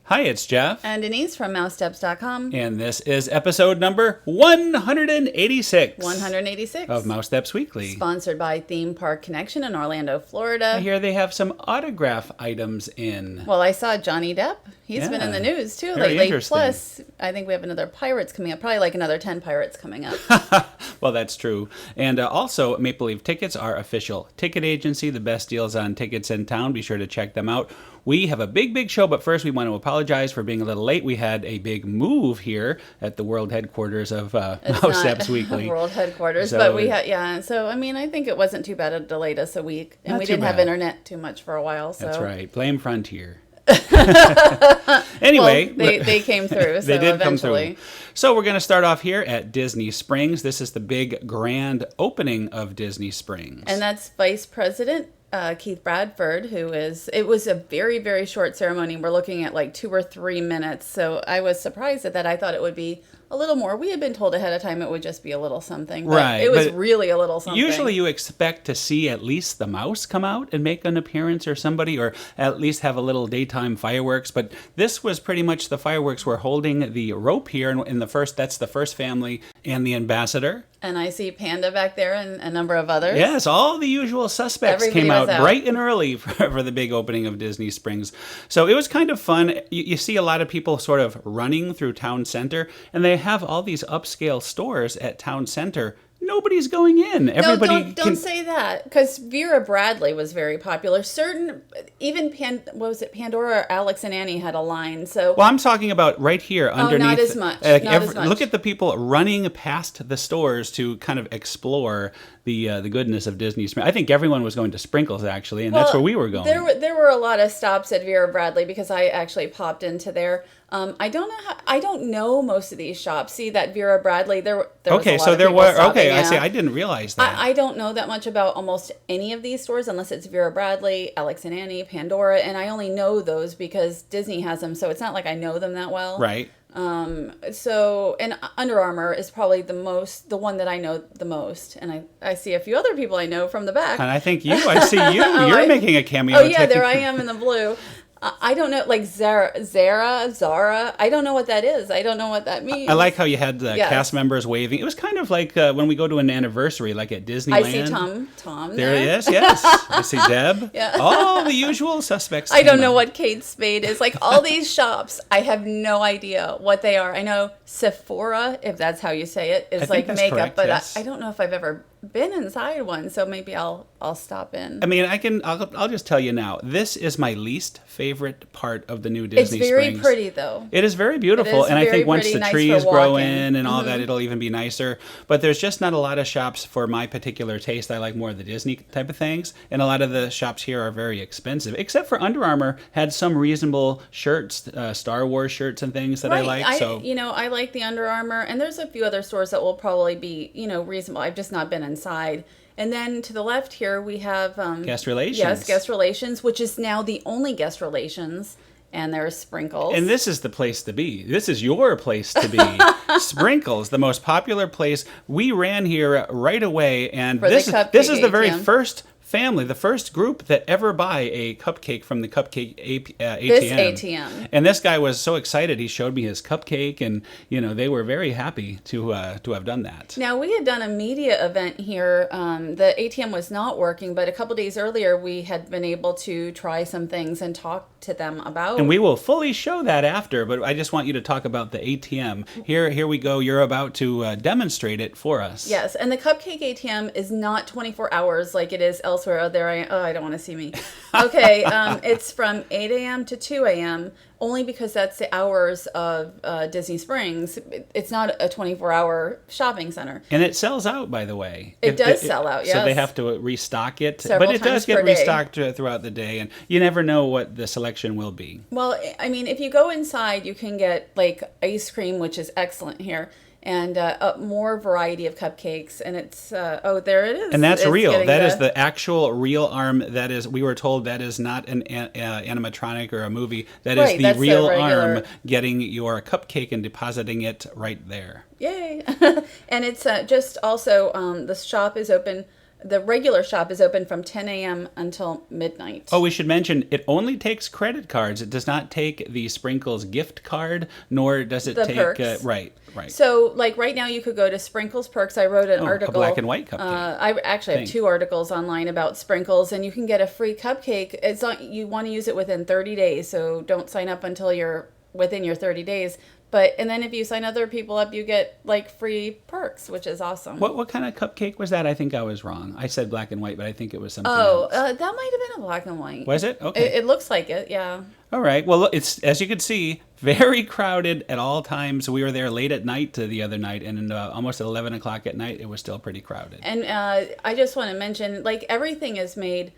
Hi, it's Jeff. And Denise from Mousesteps.com. And this is episode number 186. 186. Of Mousesteps Weekly. Sponsored by Theme Park Connection in Orlando, Florida. I hear they have some autograph items in. Well, I saw Johnny Depp. He's been in the news too lately. Plus, I think we have another Pirates coming up. Probably like another 10 Pirates coming up. Well, that's true. And also, Maple Leaf Tickets, our official ticket agency. The best deals on tickets in town. Be sure to check them out. We have a big show, but first we want to apologize for being a little late. We had a big move here at the world headquarters of Mousesteps Weekly. World headquarters, so, but we had, yeah. So, I mean, I think it wasn't too bad. It delayed us a week. And we didn't have internet too much for a while. So. That's right. Blame Frontier. Anyway, well, they came through. So they did eventually. Come through. So we're going to start off here at Disney Springs. This is the big grand opening of Disney Springs. And that's Vice President Keith Bradford, it was a very short ceremony. We're looking at like 2 or 3 minutes. So I was surprised at that. I thought it would be a little more. We had been told ahead of time it would just be a little something. But right. It was really a little something. Usually you expect to see at least the mouse come out and make an appearance or somebody, or at least have a little daytime fireworks. But this was pretty much the fireworks. We're holding the rope here. And that's the first family and the ambassador. And I see Panda back there and a number of others. Yes, all the usual suspects came out bright and early for the big opening of Disney Springs. So it was kind of fun. You see a lot of people sort of running through town center, and they have all these upscale stores at town center. Nobody's going in. Everybody don't say that, because Vera Bradley was very popular. Even Pandora or Alex and Annie had a line. So well, I'm talking about right here underneath. Not as much. Look at the people running past the stores to kind of explore the goodness of Disney Springs. I think everyone was going to Sprinkles actually, and that's where we were going. There were a lot of stops at Vera Bradley because I actually popped into there. I don't know most of these shops. See that Vera Bradley there was a lot of people stopping, I see. I didn't realize that. I don't know that much about almost any of these stores unless it's Vera Bradley, Alex and Annie, Pandora, and I only know those because Disney has them. So it's not like I know them that well. Right. And Under Armour is probably the one that I know the most. And I see a few other people I know from the back. And I see you. You're making a cameo. Oh yeah, there I am in the blue. I don't know, like Zara. I don't know what that is. I don't know what that means. I like how you had the cast members waving. It was kind of like when we go to an anniversary, like at Disneyland. I see Tom there. He is, yes. I see Deb. Yeah. All the usual suspects. I don't know what Kate Spade is. Like all these shops, I have no idea what they are. I know Sephora, if that's how you say it, is like makeup, correct, but yes. I don't know if I've ever been inside one, so maybe I'll stop in. I mean, I'll just tell you now. This is my least favorite part of the new Disney Springs. It's very pretty, though. It is very beautiful, and I think once the trees grow in and all that, it'll even be nicer. But there's just not a lot of shops for my particular taste. I like more of the Disney type of things, and a lot of the shops here are very expensive. Except for Under Armour had some reasonable shirts, Star Wars shirts and things that I like. I like the Under Armour, and there's a few other stores that will probably be reasonable. I've just not been inside. And then to the left here, we have... Guest Relations. Yes, Guest Relations, which is now the only Guest Relations. And there's Sprinkles. And this is the place to be. This is your place to be. Sprinkles, the most popular place. We ran here right away. And this is the very first family, the first group that ever buy a cupcake from the Cupcake ATM. This ATM. And this guy was so excited. He showed me his cupcake, and they were very happy to have done that. Now, we had done a media event here. The ATM was not working, but a couple days earlier, we had been able to try some things and talk to them about. And we will fully show that after, but I just want you to talk about the ATM. Here we go. You're about to demonstrate it for us. Yes, and the Cupcake ATM is not 24 hours like it is elsewhere. I don't want to see me. Okay, it's from 8 a.m. to 2 a.m. only because that's the hours of Disney Springs. It's not a 24-hour shopping center. And it sells out, by the way. It does sell out, yes. So they have to restock it. Several but it does get per day. restocked throughout the day, and you never know what the selection will be. Well, I mean, if you go inside, you can get like ice cream, which is excellent here. And a more variety of cupcakes, and it's there it is. And that's real. That is the actual real arm. That is, we were told that is not an animatronic or a movie. That is the real arm getting your cupcake and depositing it right there. Yay! And it's just also the shop is open the regular shop is open from 10 a.m. until midnight. Oh, we should mention it only takes credit cards. It does not take the Sprinkles gift card, nor does it The take perks. Right. So, like right now, you could go to Sprinkles Perks. I wrote an article. A black and white cupcake. I actually have 2 articles online about Sprinkles, and you can get a free cupcake. It's not, you want to use it within 30 days, so don't sign up until you're within your 30 days. And then if you sign other people up, you get like free perks, which is awesome. What kind of cupcake was that? I think I was wrong. I said black and white, but I think it was something else. That might have been a black and white. Was it? Okay. It looks like it, yeah. All right. Well, it's, as you can see, very crowded at all times. We were there late at night the other night, and almost at 11 o'clock at night, it was still pretty crowded. And I just want to mention, like, everything is made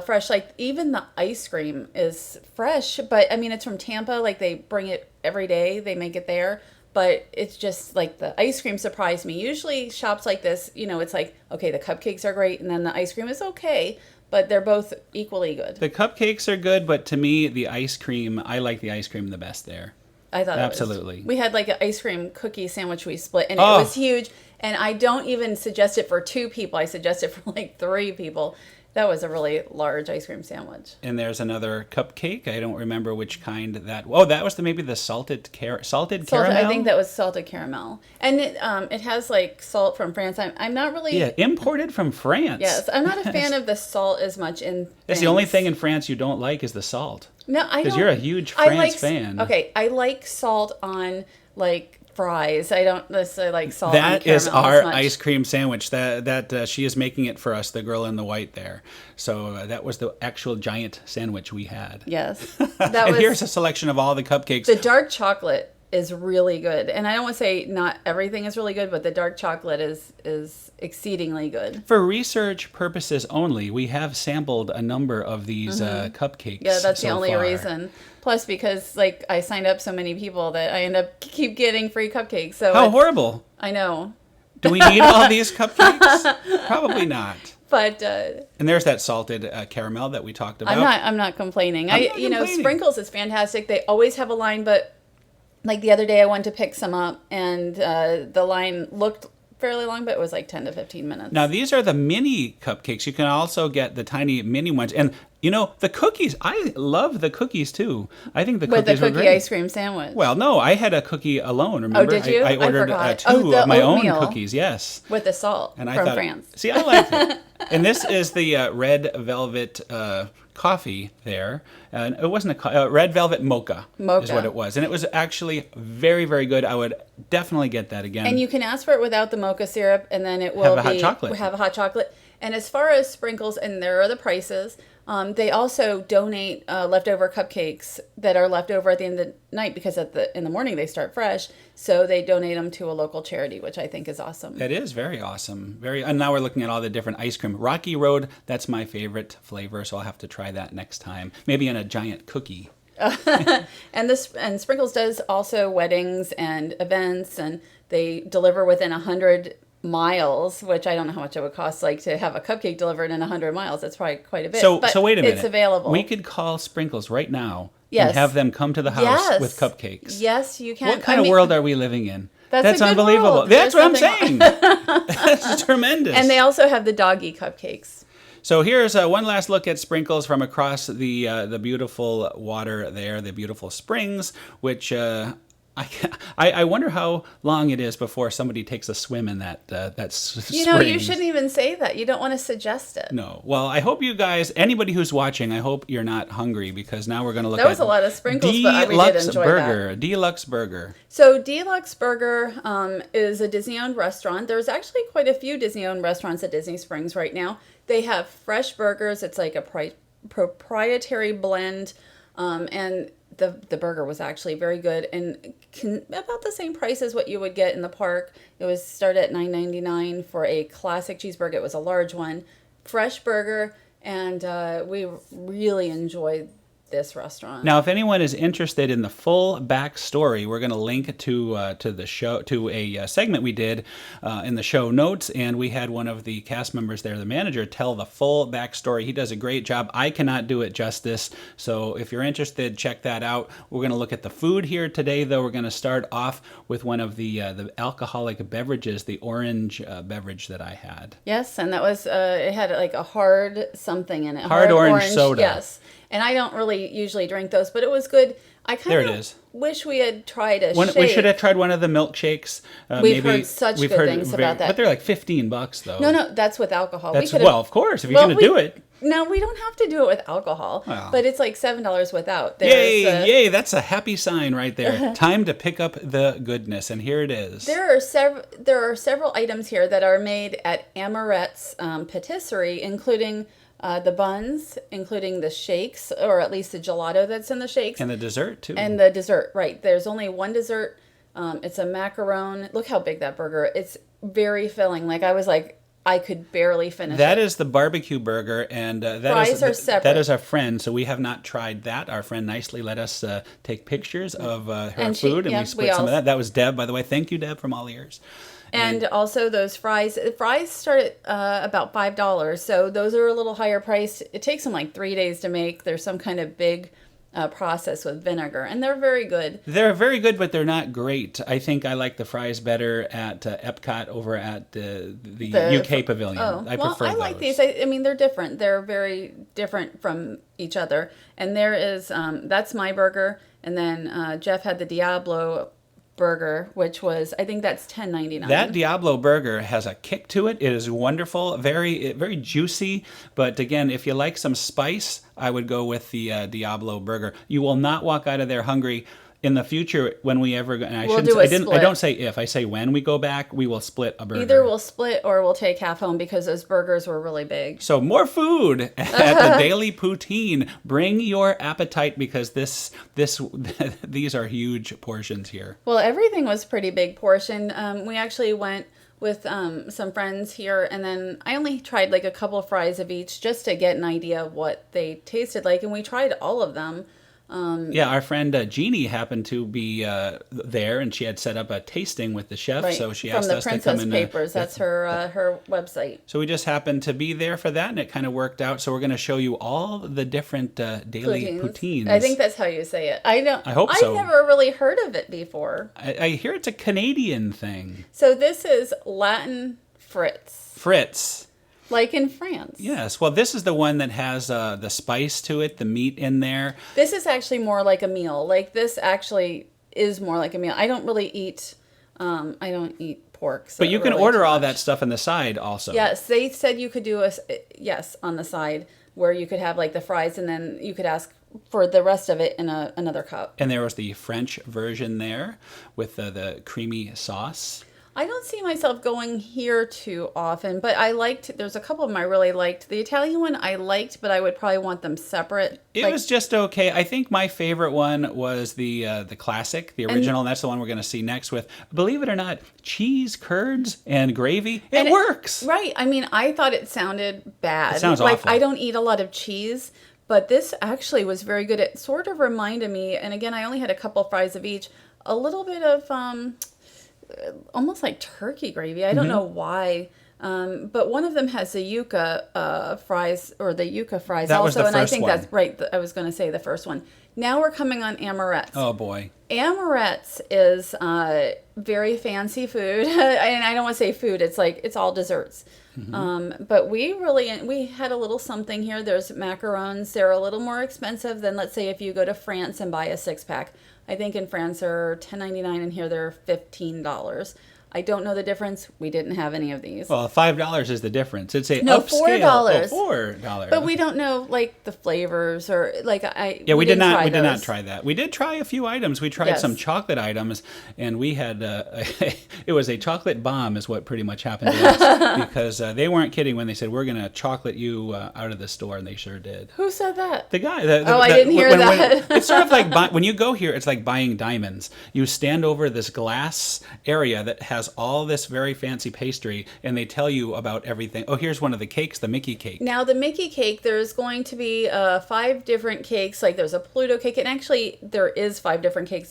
fresh. Like, even the ice cream is fresh, but, I mean, it's from Tampa. Like, they bring it every day. They make it there. But it's just, like, the ice cream surprised me. Usually shops like this, it's like, okay, the cupcakes are great, and then the ice cream is okay. But they're both equally good. The cupcakes are good, but to me, the ice cream, I like the ice cream the best there. I thought absolutely. We had like an ice cream cookie sandwich we split, and it was huge. And I don't even suggest it for 2 people. I suggest it for like 3 people. That was a really large ice cream sandwich. And there's another cupcake. I don't remember which kind that. Oh, that was maybe the salted caramel. I think that was salted caramel, and it has like salt from France. I'm not really imported from France. Yes, I'm not a fan of the salt as much in. That's the only thing in France you don't like is the salt. No, I don't. Because you're a huge France fan. Okay, I like salt on like fries. I don't necessarily like salt. That on caramel is our as much. ice cream sandwich. That she is making it for us, the girl in the white there. So that was the actual giant sandwich we had. Yes, and here's a selection of all the cupcakes. The dark chocolate is really good, and I don't want to say not everything is really good, but the dark chocolate is exceedingly good. For research purposes only, we have sampled a number of these cupcakes. Yeah, that's the only reason. Plus, because like I signed up so many people that I end up keep getting free cupcakes. So how horrible! I know. Do we need all these cupcakes? Probably not. But and there's that salted caramel that we talked about. I'm not complaining. Sprinkles is fantastic. They always have a line, but like the other day I went to pick some up, and the line looked fairly long, but it was like 10 to 15 minutes. Now, these are the mini cupcakes. You can also get the tiny mini ones. And, the cookies, I love the cookies, too. I think the cookies With the were cookie great. ice cream sandwich. Well, no, I had a cookie alone, remember? Oh, did you? I ordered forgot. 2 of my oatmeal own cookies, yes. With the salt And from France. See, I like it. And this is the red velvet coffee there. And it wasn't a red velvet mocha is what it was. And it was actually very, very good. I would definitely get that again. And you can ask for it without the mocha syrup, and then it will have a hot chocolate. And as far as Sprinkles, and there are the prices, they also donate leftover cupcakes that are left over at the end of the night, because in the morning they start fresh. So they donate them to a local charity, which I think is awesome. It is very awesome. And now we're looking at all the different ice cream. Rocky Road, that's my favorite flavor, so I'll have to try that next time. Maybe in a giant cookie. And Sprinkles does also weddings and events, and they deliver within 100 miles, which I don't know how much it would cost, like to have a cupcake delivered in 100 miles. That's probably quite a bit. So wait a minute. It's available. We could call Sprinkles right now and have them come to the house with cupcakes. Yes, you can. What kind of world are we living in? That's unbelievable. World. That's what I'm saying. That's tremendous. And they also have the doggy cupcakes. So here's one last look at Sprinkles from across the beautiful water there, the beautiful springs, which I wonder how long it is before somebody takes a swim in that spring. You shouldn't even say that. You don't want to suggest it. No. Well, I hope you guys, anybody who's watching, I hope you're not hungry, because now we're going to look at... That was a lot of Sprinkles, but we did enjoy that. Deluxe Burger. So Deluxe Burger is a Disney-owned restaurant. There's actually quite a few Disney-owned restaurants at Disney Springs right now. They have fresh burgers. It's like a proprietary blend, and the burger was actually very good, and about the same price as what you would get in the park. It was started at $9.99 for a classic cheeseburger. It was a large one, fresh burger, and we really enjoyed this restaurant. Now, if anyone is interested in the full backstory, we're going to link to the show, to a segment we did in the show notes, and we had one of the cast members there, the manager, tell the full backstory. He does a great job. I cannot do it justice, so if you're interested, check that out. We're going to look at the food here today, though. We're going to start off with one of the alcoholic beverages, the orange beverage that I had. Yes, and that was it had like a hard something in it. Hard orange soda. Yes. And I don't really usually drink those, but it was good. I kind of wish we had tried a shake. We should have tried one of the milkshakes. We've heard such good things about that. But they're like $15 though. No, that's with alcohol. Well, of course, if you're going to do it. No, we don't have to do it with alcohol, but it's like $7 without. Yay! That's a happy sign right there. Time to pick up the goodness, and here it is. There are several items here that are made at Amorette's Patisserie, including the buns, including the shakes, or at least the gelato that's in the shakes. And the dessert, too. And the dessert, right. There's only one dessert. It's a macaron. Look how big that burger. It's very filling. Like, I was like, I could barely finish it. That is the barbecue burger, and fries are separate. That is our friend, so we have not tried that. Our friend nicely let us take pictures of her food, and we split some of that. That was Deb, by the way. Thank you, Deb, from All Ears. And also those fries. The fries start at about $5, so those are a little higher priced. It takes them like 3 days to make. There's some kind of big process with vinegar, and they're very good. They're very good, but they're not great. I think I like the fries better at Epcot over at the UK Pavilion. I prefer those. I like these. I mean, they're different. They're very different from each other. And there is, that's my burger, and then Jeff had the Diablo burger, which was, I think that's $10.99. That Diablo burger has a kick to it. It is wonderful, very juicy. But again, if you like some spice, I would go with the Diablo burger. You will not walk out of there hungry. In the future, when we ever go, and I don't say if, I say when we go back, we will split a burger. Either we'll split or we'll take half home, because those burgers were really big. So more food at the Daily Poutine. Bring your appetite, because these are huge portions here. Well, everything was pretty big portion. We actually went with some friends here, and then I only tried like a couple of fries of each just to get an idea of what they tasted like, and we tried all of them. Our friend Jeannie happened to be there, and she had set up a tasting with the chef, right. So she asked us to come in. From the Princess Papers, that's her website. So we just happened to be there for that, and it kind of worked out. So we're going to show you all the different daily poutines. I think that's how you say it. I hope so. I've never really heard of it before. I hear it's a Canadian thing. So this is Latin frites. Frites. Like in France. Yes. Well, this is the one that has the spice to it, the meat in there. This is actually more like a meal. Like, this actually is more like a meal. I don't really eat, I don't eat pork. So but you can order all that stuff on the side also. Yes. They said you could do on the side, where you could have like the fries, and then you could ask for the rest of it in another cup. And there was the French version there with the creamy sauce. I don't see myself going here too often, but there's a couple of them I really liked. The Italian one I liked, but I would probably want them separate. It was just okay. I think my favorite one was the classic, the original, and that's the one we're going to see next with, believe it or not, cheese, curds, and gravy. It works. Right. I mean, I thought it sounded bad. It sounds awful. I don't eat a lot of cheese, but this actually was very good. It sort of reminded me, and again, I only had a couple fries of each, a little bit of almost like turkey gravy. I don't know why. But one of them has the yucca fries, or the yucca fries that also. Was the and first I think one. That's right. I was going to say the first one. Now we're coming on Amorettes. Oh, boy. Amorettes is very fancy food. And I don't want to say food. It's all desserts. Mm-hmm. But we had a little something here. There's macarons. They're a little more expensive than, let's say, if you go to France and buy a 6-pack. I think in France they're $10.99, and here they're $15. I don't know the difference. We didn't have any of these. Well, $5 is the difference. It's a no, upscale. $4. $4. But we don't know like the flavors or like I. Yeah, we did not try that. We did try a few items. We tried Yes. some chocolate items, and we had it was a chocolate bomb, is what pretty much happened to us, because they weren't kidding when they said we're going to chocolate you out of the store, and they sure did. Who said that? The guy. I didn't hear that. It's sort of like when you go here, it's like buying diamonds. You stand over this glass area that has has all this very fancy pastry, and they tell you about everything. Oh, here's one of the cakes, the Mickey cake. Now, the Mickey cake, there's going to be 5 different cakes. Like, there's a Pluto cake, and actually, there are 5 different cakes,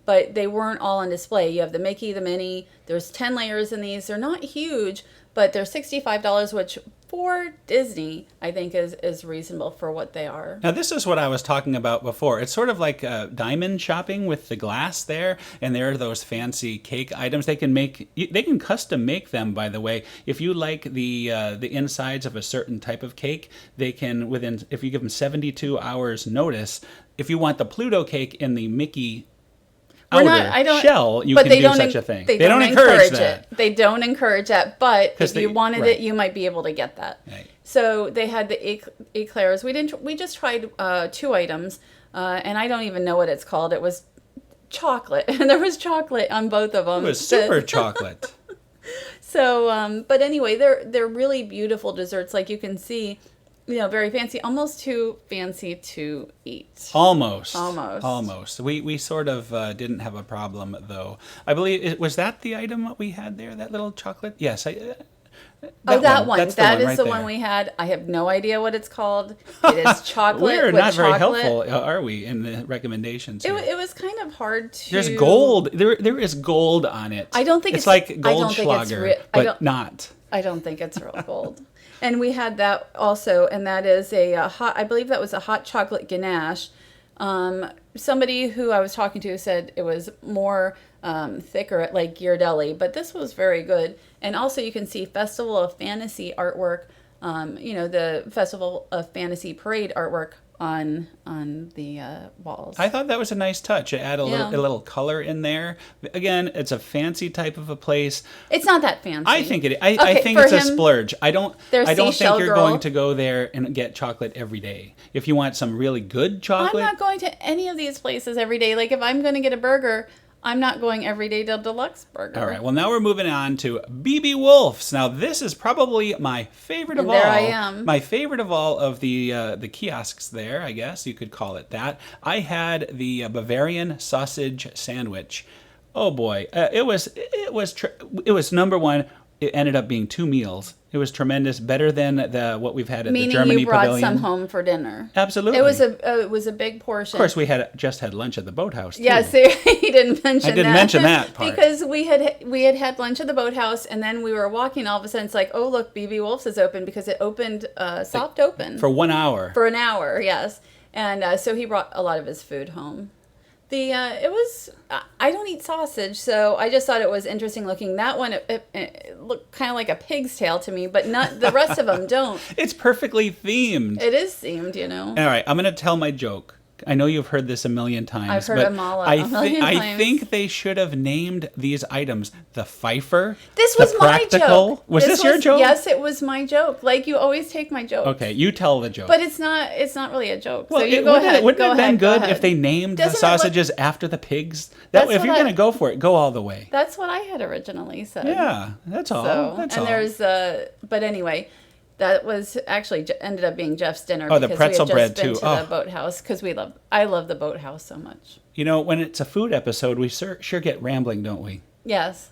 but they weren't all on display. You have the Mickey, the Minnie. There's 10 layers in these. They're not huge, but they're $65, which for Disney, I think is reasonable for what they are. Now, this is what I was talking about before. It's sort of like diamond shopping with the glass there, and there are those fancy cake items. They can custom make them, by the way. If you like the insides of a certain type of cake, they can, if you give them 72 hours notice, if you want the Pluto cake in the Mickey shell, you can do such a thing. They don't encourage that. They don't encourage that, but if you wanted it, you might be able to get that. Right. So they had the eclairs. We just tried 2 items, and I don't even know what it's called. It was chocolate, and there was chocolate on both of them. It was super chocolate. So, but anyway, they're really beautiful desserts. Like you can see, very fancy, almost too fancy to eat. Almost. We sort of didn't have a problem, though. I believe, was that the item we had there, that little chocolate? Yes. That one. That is the one we had. I have no idea what it's called. It is chocolate. We're not very helpful, are we, in the recommendations here? It was kind of hard to... There's gold. There is gold on it. I don't think it's like Goldschlager, but not. I don't think it's real gold. And we had that also, and that is I believe that was a hot chocolate ganache. Somebody who I was talking to said it was more thicker, like Ghirardelli, but this was very good. And also you can see Festival of Fantasy artwork, the Festival of Fantasy parade artwork on the walls. I thought that was a nice touch. It added a little color in there. Again, it's a fancy type of a place. It's not that fancy. I think it. I think it's a splurge. I don't think you're going to go there and get chocolate every day. If you want some really good chocolate, I'm not going to any of these places every day. Like if I'm going to get a burger, I'm not going every day to Deluxe Burger. All right. Well, now we're moving on to B.B. Wolf's. Now, this is probably my favorite of all. There I am. My favorite of all of the kiosks there, I guess you could call it that. I had the Bavarian sausage sandwich. Oh boy, it was number one. It ended up being 2 meals. It was tremendous, better than what we've had at the Germany Pavilion. Meaning you brought some home for dinner. Absolutely. It was a big portion. Of course, we just had lunch at the boathouse too. Yeah, so he didn't mention that. I didn't mention that part. Because we had lunch at the boathouse, and then we were walking. All of a sudden, it's like, oh look, B.B. Wolf's is open because it opened soft open for 1 hour. For an hour, yes. And so he brought a lot of his food home. I don't eat sausage, so I just thought it was interesting looking. That one, it looked kind of like a pig's tail to me, but not the rest of them don't. It's perfectly themed. It is themed, All right, I'm going to tell my joke. I know you've heard this a million times. I've heard them all a million times. I think they should have named these items the Pfeiffer. This was my joke. Was this your joke? Yes, it was my joke. Like you always take my jokes. Okay, you tell the joke. But it's not really a joke. Well, so you go ahead. Wouldn't it have been good if they named the sausages after the pigs? If you're going to go for it, go all the way. That's what I had originally said. Yeah, that's all. There's but anyway. That was actually ended up being Jeff's dinner. Oh, the pretzel bread too. To the boathouse because I love the boathouse so much. When it's a food episode, we sure get rambling, don't we? Yes.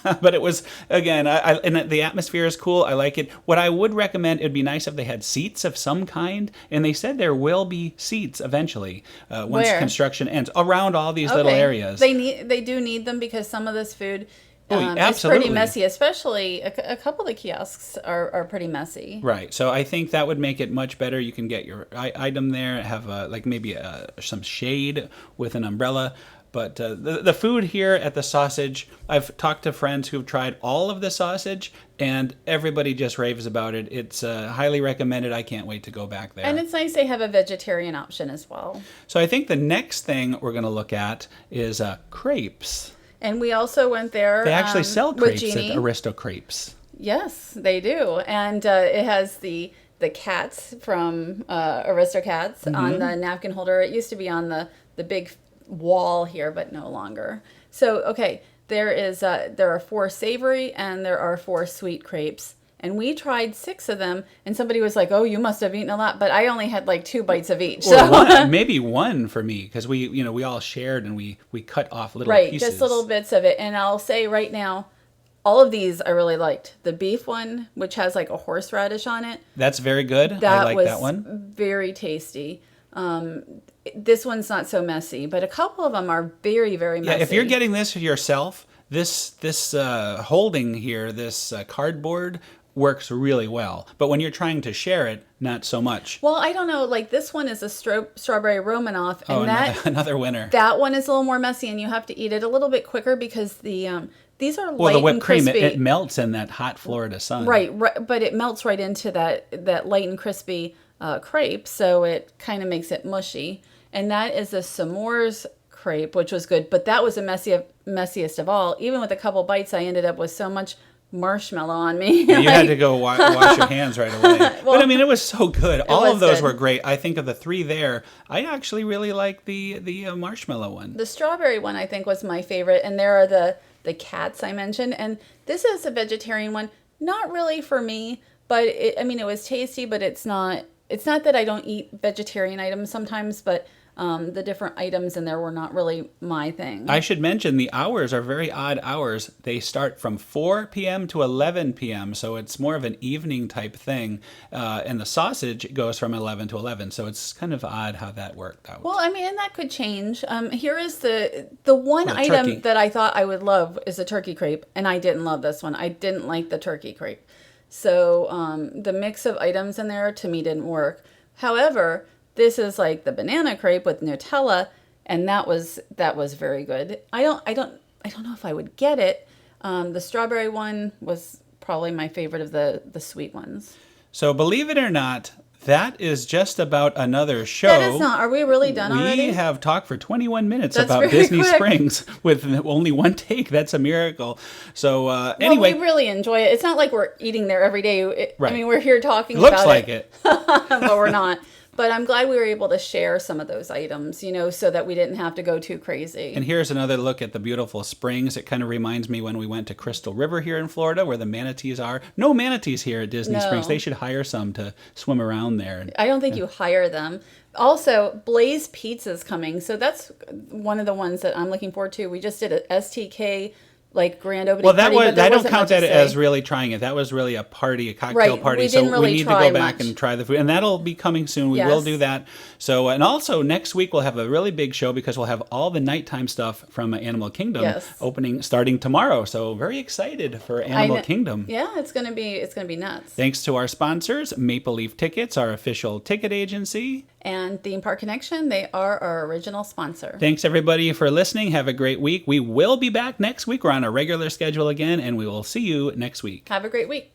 But it was, again, and the atmosphere is cool. I like it. What I would recommend, it'd be nice if they had seats of some kind. And they said there will be seats eventually once construction ends around all these little areas. They do need them because some of this food. It's pretty messy, especially a couple of the kiosks are pretty messy. Right. So I think that would make it much better. You can get your item there, have maybe some shade with an umbrella. But the food here at the sausage, I've talked to friends who've tried all of the sausage, and everybody just raves about it. It's highly recommended. I can't wait to go back there. And it's nice they have a vegetarian option as well. So I think the next thing we're going to look at is crepes. And we also went there. They actually sell crepes at AristoCrepes. Yes, they do. And it has the cats from AristoCats on the napkin holder. It used to be on the big wall here, but no longer. So, okay, there are 4 savory and there are 4 sweet crepes. And we tried 6 of them, and somebody was like, "Oh, you must have eaten a lot," but I only had like 2 bites of each. Or maybe one for me, because we all shared and we cut off little pieces. Right, just little bits of it. And I'll say right now, all of these I really liked. The beef one, which has like a horseradish on it. That's very good. I like that one. That was very tasty. This one's not so messy, but a couple of them are very, very messy. Yeah, if you're getting this yourself, this holding here, this cardboard works really well. But when you're trying to share it, not so much. Well, I don't know. Like this one is a strawberry Romanoff, and another winner. That one is a little more messy, and you have to eat it a little bit quicker because these are light the whipped and crispy. cream it melts in that hot Florida sun. Right, but it melts right into that light and crispy crepe, so it kind of makes it mushy. And that is a s'mores crepe, which was good, but that was the messiest of all. Even with a couple bites, I ended up with so much marshmallow on me. Yeah, you had to go wash your hands right away. Well, but I mean, it was so good. All of those were great. I think of the 3 there, I actually really like the marshmallow one. The strawberry one, I think, was my favorite. And there are the cats I mentioned. And this is a vegetarian one. Not really for me, but it was tasty, but it's not that I don't eat vegetarian items sometimes, but the different items in there were not really my thing. I should mention the hours are very odd hours. They start from 4 p.m. to 11 p.m., so it's more of an evening type thing. And the sausage goes from 11 to 11, so it's kind of odd how that worked out. Well, I mean, and that could change. Here is the one item turkey that I thought I would love is a turkey crepe, and I didn't love this one. I didn't like the turkey crepe. So the mix of items in there to me didn't work. However, this is like the banana crepe with Nutella, and that was very good. I don't know if I would get it. The strawberry one was probably my favorite of the sweet ones. So believe it or not, that is just about another show. That is not. Are we really done already? We have talked for 21 minutes about Disney Springs with only one take. That's a miracle. So anyway. Well, we really enjoy it. It's not like we're eating there every day. Right. I mean, we're here talking about it. Looks like it. But we're not. But I'm glad we were able to share some of those items, so that we didn't have to go too crazy. And here's another look at the beautiful springs. It kind of reminds me when we went to Crystal River here in Florida, where the manatees are. No manatees here at Disney Springs. They should hire some to swim around there. I don't think you hire them. Also, Blaze Pizza's coming. So that's one of the ones that I'm looking forward to. We just did a STK grand opening party. Well, I don't count that as really trying it. That was really a cocktail party. So we need to go back and try the food. And that'll be coming soon. We will do that. So, and also next week we'll have a really big show because we'll have all the nighttime stuff from Animal Kingdom starting tomorrow. So very excited for Animal Kingdom. Yeah, it's gonna be nuts. Thanks to our sponsors, Maple Leaf Tickets, our official ticket agency. And Theme Park Connection, they are our original sponsor. Thanks, everybody, for listening. Have a great week. We will be back next week. We're on a regular schedule again, and we will see you next week. Have a great week.